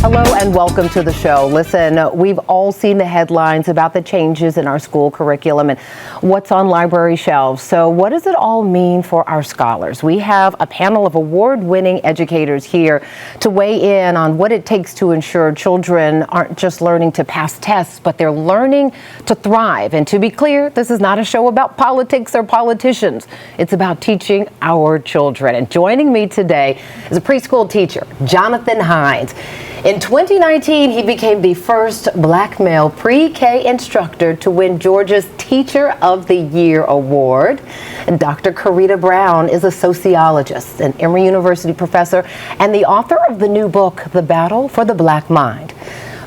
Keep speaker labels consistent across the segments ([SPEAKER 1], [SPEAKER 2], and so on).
[SPEAKER 1] Hello and welcome to the show. Listen, we've all seen the headlines about the changes in our school curriculum and what's on library shelves. So what does it all mean for our scholars? We have a panel of award-winning educators here to weigh in on what it takes to ensure children aren't just learning to pass tests, but they're learning to thrive. And to be clear, this is not a show about politics or politicians. It's about teaching our children. And joining me today is a preschool teacher, Jonathan Hines. In 2019, he became the first black male pre-K instructor to win Georgia's Teacher of the Year award. And Dr. Karita Brown is a sociologist, an Emory University professor, and the author of the new book, The Battle for the Black Mind.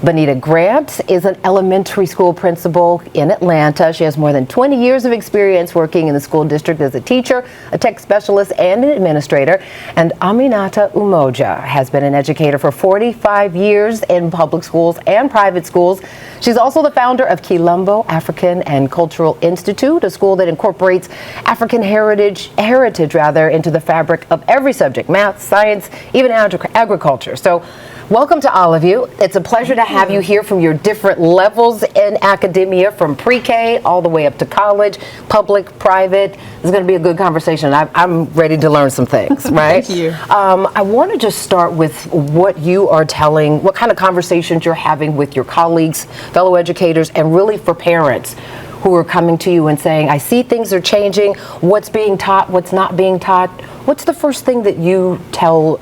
[SPEAKER 1] Bonita Grant is an elementary school principal in Atlanta. She has more than 20 years of experience working in the school district as a teacher, a tech specialist, and an administrator. And Aminata Umoja has been an educator for 45 years in public schools and private schools. She's also the founder of Quilombo African and Cultural Institute, a school that incorporates African heritage into the fabric of every subject, math, science, even agriculture. So welcome to all of you. It's a pleasure to have you here from your different levels in academia, from pre-K all the way up to college, public, private. It's going to be a good conversation. I'm ready to learn some things, right?
[SPEAKER 2] Thank you.
[SPEAKER 1] I want to just start with what you are telling, what kind of conversations you're having with your colleagues, fellow educators, and really for parents who are coming to you and saying, I see things are changing, what's being taught, what's not being taught. What's the first thing that you tell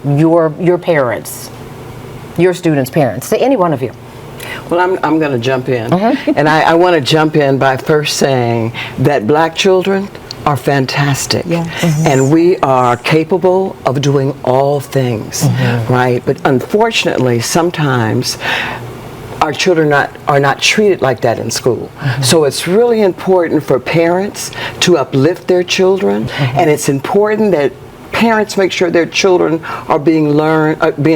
[SPEAKER 1] your parents? Your students' parents, to any one of you?
[SPEAKER 2] Well, I'm going to jump in. And I want to jump in by first saying that black children are fantastic. Yes. And we are capable of doing all things, right? But unfortunately, sometimes our children are not treated like that in school. So it's really important for parents to uplift their children, and it's important that parents make sure their children are being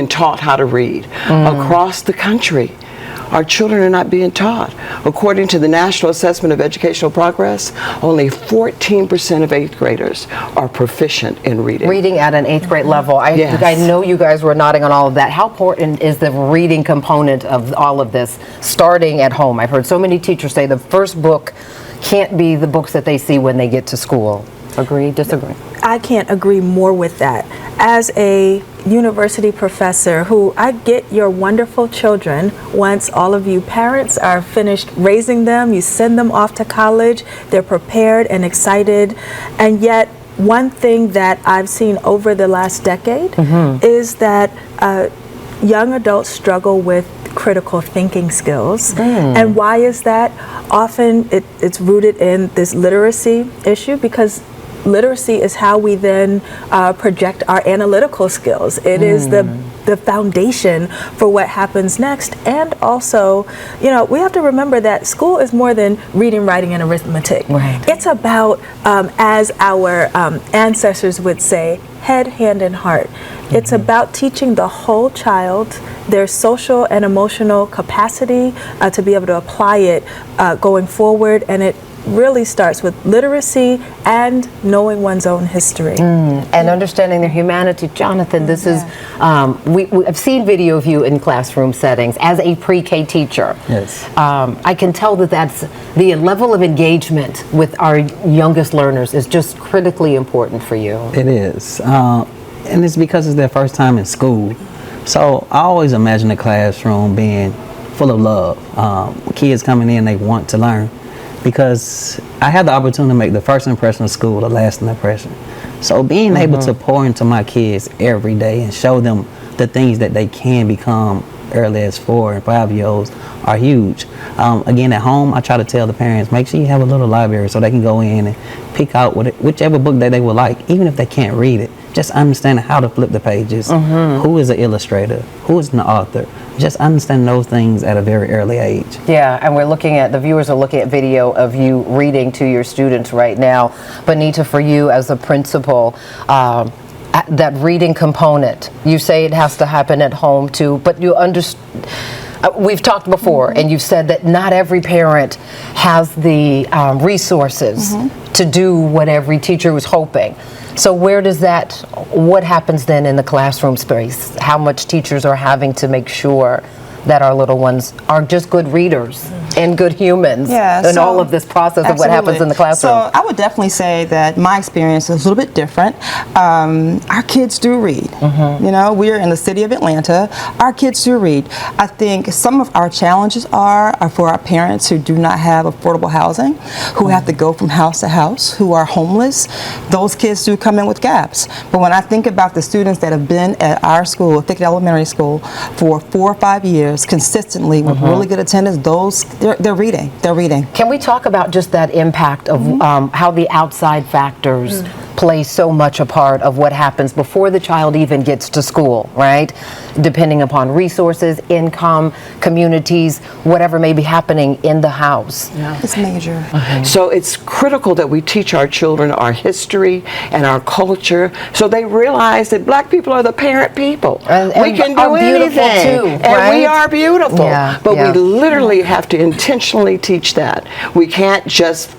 [SPEAKER 2] taught how to read. Across the country, our children are not being taught. According to the National Assessment of Educational Progress, only 14% of 8th graders are proficient in reading.
[SPEAKER 1] Reading at an 8th grade level. I know you guys were nodding on all of that. How important is the reading component of all of this starting at home? I've heard so many teachers say the first book can't be the books that they see when they get to school. Agree, disagree?
[SPEAKER 3] I can't agree more with that. As a university professor I get your wonderful children, once all of you parents are finished raising them, you send them off to college, they're prepared and excited, and yet one thing that I've seen over the last decade is that young adults struggle with critical thinking skills. And why is that? Often it's rooted in this literacy issue, because literacy is how we then project our analytical skills. It is the foundation for what happens next. And also, we have to remember that school is more than reading, writing, and arithmetic.
[SPEAKER 1] Right.
[SPEAKER 3] It's about, as our ancestors would say, head, hand, and heart. It's about teaching the whole child their social and emotional capacity to be able to apply it going forward, and it really starts with literacy and knowing one's own history.
[SPEAKER 1] And understanding their humanity. Jonathan, this is, I've seen video of you in classroom settings as a pre-K teacher.
[SPEAKER 4] Yes.
[SPEAKER 1] I can tell that that's the level of engagement with our youngest learners is just critically important for you.
[SPEAKER 4] It is. And it's because it's their first time in school. So I always imagine the classroom being full of love. Kids coming in, they want to learn. Because I had the opportunity to make the first impression of school a lasting impression. So being able to pour into my kids every day and show them the things that they can become early as 4 and 5 year olds are huge. Again, at home, I try to tell the parents, make sure you have a little library so they can go in and pick out whichever book that they would like, even if they can't read it. Just understanding how to flip the pages, who is an illustrator, who is an author. Just understand those things at a very early age.
[SPEAKER 1] Yeah, and the viewers are looking at video of you reading to your students right now. Bonita, for you as a principal, that reading component, you say it has to happen at home too, but you understand. We've talked before, and you've said that not every parent has the resources to do what every teacher was hoping. So what happens then in the classroom space? How much teachers are having to make sure that our little ones are just good readers and good humans in all of this process of what happens in the classroom?
[SPEAKER 5] So I would definitely say that my experience is a little bit different. Our kids do read. You know, we're in the city of Atlanta. Our kids do read. I think some of our challenges are for our parents who do not have affordable housing, who have to go from house to house, who are homeless. Those kids do come in with gaps. But when I think about the students that have been at our school, Thicket Elementary School, for 4 or 5 years, consistently with really good attendance, they're reading.
[SPEAKER 1] Can we talk about just that impact of how the outside factors play so much a part of what happens before the child even gets to school, right? Depending upon resources, income, communities, whatever may be happening in the house.
[SPEAKER 5] It's major.
[SPEAKER 2] So it's critical that we teach our children our history and our culture so they realize that black people are the parent people.
[SPEAKER 1] And
[SPEAKER 2] we can
[SPEAKER 1] are
[SPEAKER 2] do
[SPEAKER 1] beautiful
[SPEAKER 2] anything.
[SPEAKER 1] too,
[SPEAKER 2] And
[SPEAKER 1] right?
[SPEAKER 2] we are beautiful.
[SPEAKER 1] Yeah,
[SPEAKER 2] but
[SPEAKER 1] yeah.
[SPEAKER 2] we literally have to intentionally teach that. We can't just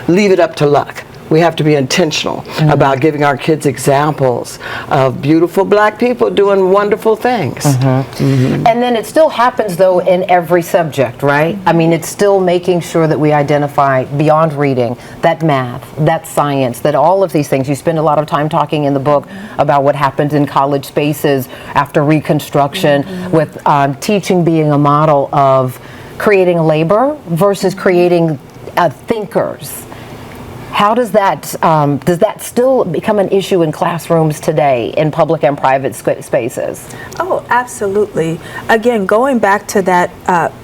[SPEAKER 2] leave it up to luck. We have to be intentional about giving our kids examples of beautiful black people doing wonderful things.
[SPEAKER 1] And then it still happens, though, in every subject, right? I mean, it's still making sure that we identify beyond reading, that math, that science, that all of these things. You spend a lot of time talking in the book about what happens in college spaces after Reconstruction, with teaching being a model of creating labor versus creating thinkers. How does that still become an issue in classrooms today in public and private spaces?
[SPEAKER 3] Oh, absolutely. Again, going back to that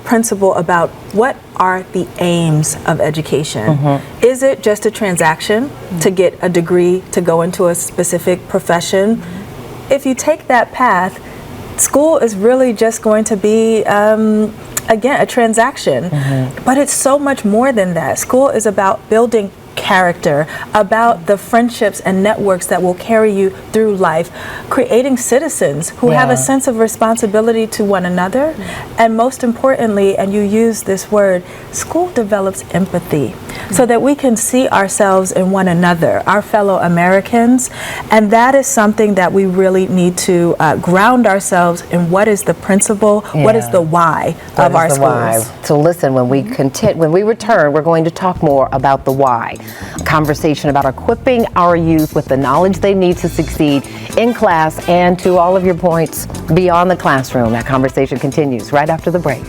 [SPEAKER 3] principle about what are the aims of education? Is it just a transaction to get a degree to go into a specific profession? If you take that path, school is really just going to be again, a transaction. But it's so much more than that. School is about building character, about the friendships and networks that will carry you through life, creating citizens who have a sense of responsibility to one another, and most importantly, and you use this word, school develops empathy so that we can see ourselves in one another, our fellow Americans, and that is something that we really need to ground ourselves in. What is the principle, what is the why of our schools?
[SPEAKER 1] So listen, when we return, we're going to talk more about the why. A conversation about equipping our youth with the knowledge they need to succeed in class and, to all of your points, beyond the classroom. That conversation continues right after the break.